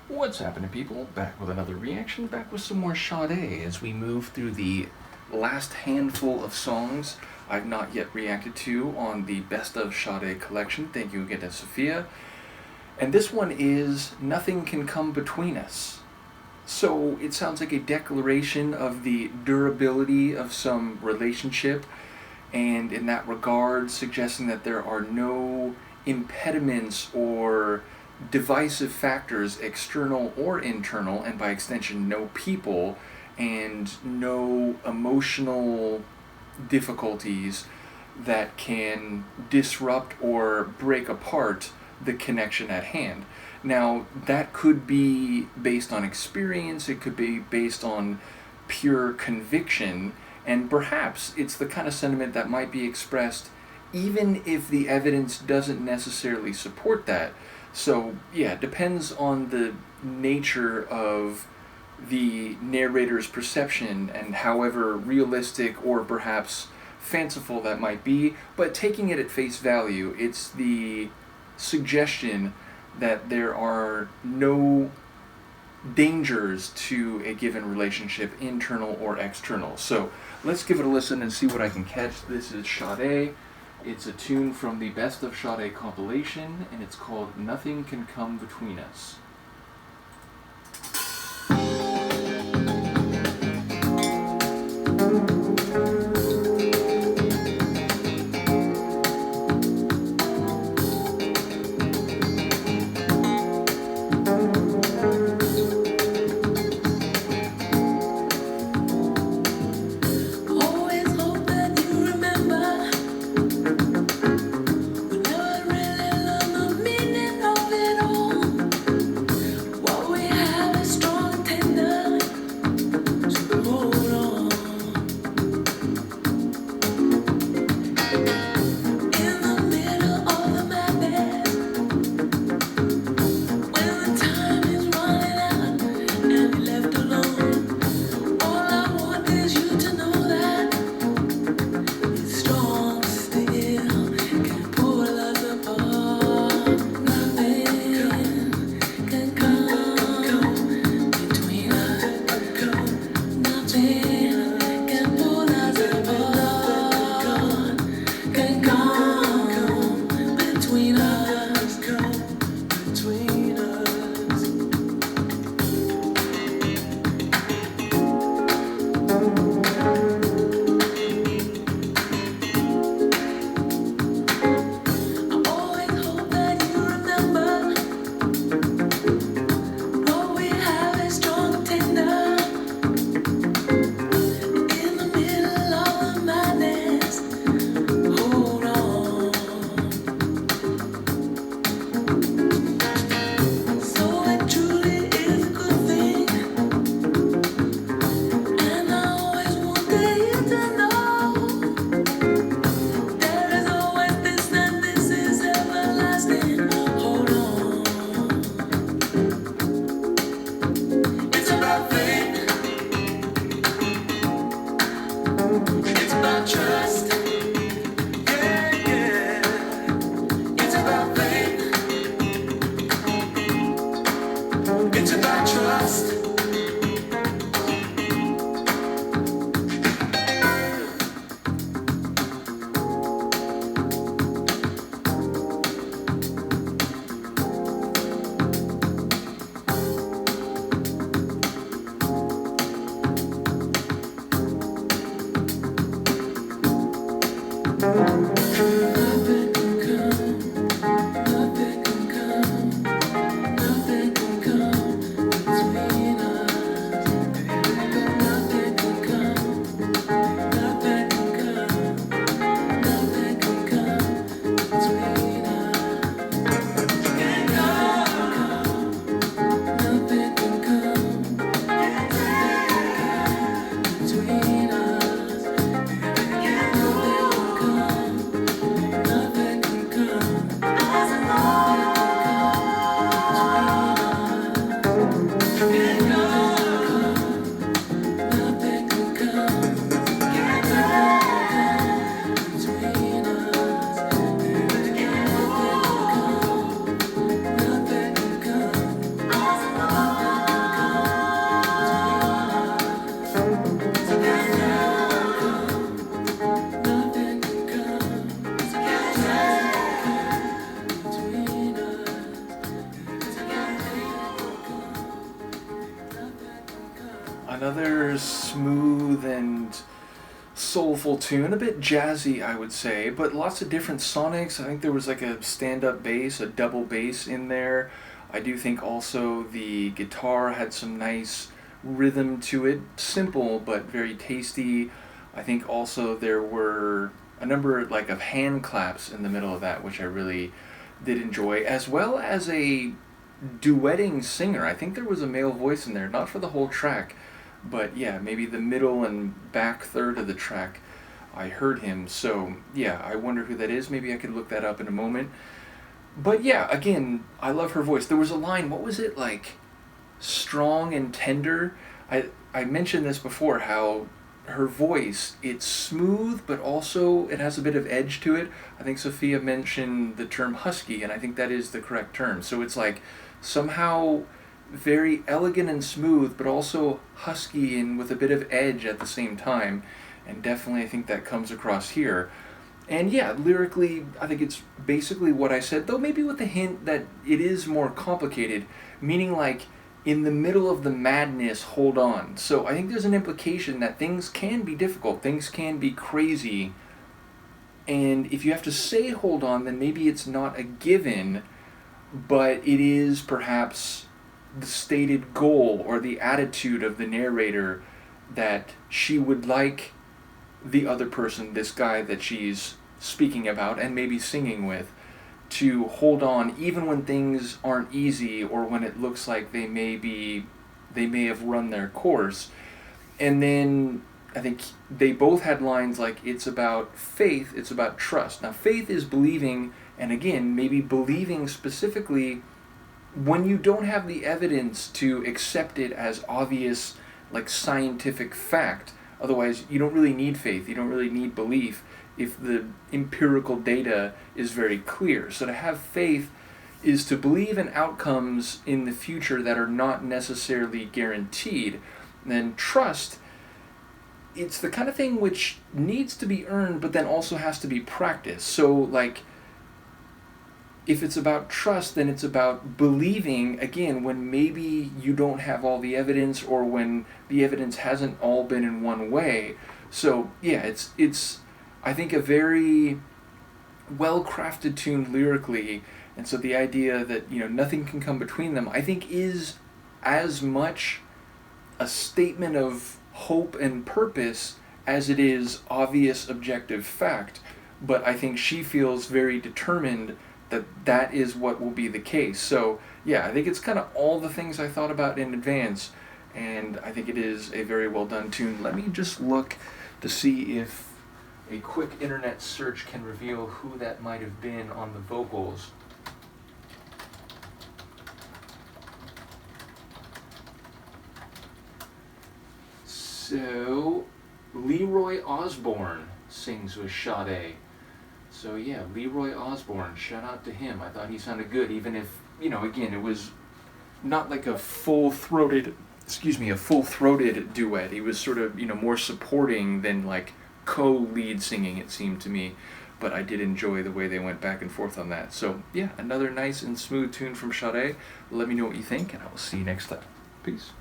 What's happening, people? Back with another reaction, back with some more Sade as we move through the last handful of songs I've not yet reacted to on the Best of Sade collection. Thank you again to Sofia. And this one is Nothing Can Come Between Us. So it sounds like a declaration of the durability of some relationship, and in that regard, suggesting that there are no impediments or divisive factors, external or internal, and by extension, no people and no emotional difficulties that can disrupt or break apart the connection at hand. Now, that could be based on experience, it could be based on pure conviction, and perhaps it's the kind of sentiment that might be expressed even if the evidence doesn't necessarily support that. So, yeah, it depends on the nature of the narrator's perception and however realistic or perhaps fanciful that might be, but taking it at face value, it's the suggestion that there are no dangers to a given relationship, internal or external. So let's give it a listen and see what I can catch. This is Sade. It's a tune from the Best of Sade compilation, and it's called Nothing Can Come Between Us. another smooth and soulful tune, a bit jazzy, I would say, but lots of different sonics. I think there was like a stand-up bass, a double bass in there. I do think also the guitar had some nice rhythm to it, simple but very tasty. I think also there were a number like of hand claps in the middle of that, which I really did enjoy, as well as a duetting singer. I think there was a male voice in there, not for the whole track, but yeah, maybe the middle and back third of the track I heard him. So yeah, I wonder who that is. Maybe I could look that up in a moment. But yeah, again, I love her voice. There was a line, what was it, like strong and tender? I mentioned this before, how her voice, it's smooth, but also it has a bit of edge to it. I think Sofia mentioned the term husky, and I think that is the correct term. So it's like somehow very elegant and smooth, but also husky and with a bit of edge at the same time. And definitely I think that comes across here. And yeah, lyrically, I think it's basically what I said, though maybe with the hint that it is more complicated, meaning like in the middle of the madness, hold on. So I think there's an implication that things can be difficult, things can be crazy, and if you have to say hold on, then maybe it's not a given, but it is perhaps the stated goal or the attitude of the narrator that she would like the other person, this guy that she's speaking about and maybe singing with, to hold on even when things aren't easy or when it looks like they may have run their course. And then I think they both had lines like, it's about faith, it's about trust. Now faith is believing, and again, maybe believing specifically when you don't have the evidence to accept it as obvious, like scientific fact. Otherwise, you don't really need faith, you don't really need belief if the empirical data is very clear. So to have faith is to believe in outcomes in the future that are not necessarily guaranteed. And then trust, it's the kind of thing which needs to be earned, but then also has to be practiced. So like, if it's about trust, then it's about believing, again, when maybe you don't have all the evidence or when the evidence hasn't all been in one way. So yeah, it's I think a very well-crafted tune lyrically, and so the idea that, you know, nothing can come between them, I think is as much a statement of hope and purpose as it is obvious objective fact. But I think she feels very determined that that is what will be the case. So yeah, I think it's kind of all the things I thought about in advance, and I think it is a very well done tune. Let me just look to see if a quick internet search can reveal who that might have been on the vocals. So, Leroy Osbourne sings with Sade. So yeah, Leroy Osbourne, shout out to him. I thought he sounded good, even if, you know, again, it was not like a full-throated duet. He was sort of, you know, more supporting than like co-lead singing, it seemed to me, but I did enjoy the way they went back and forth on that. So yeah, another nice and smooth tune from Sade. Let me know what you think, and I will see you next time. Peace.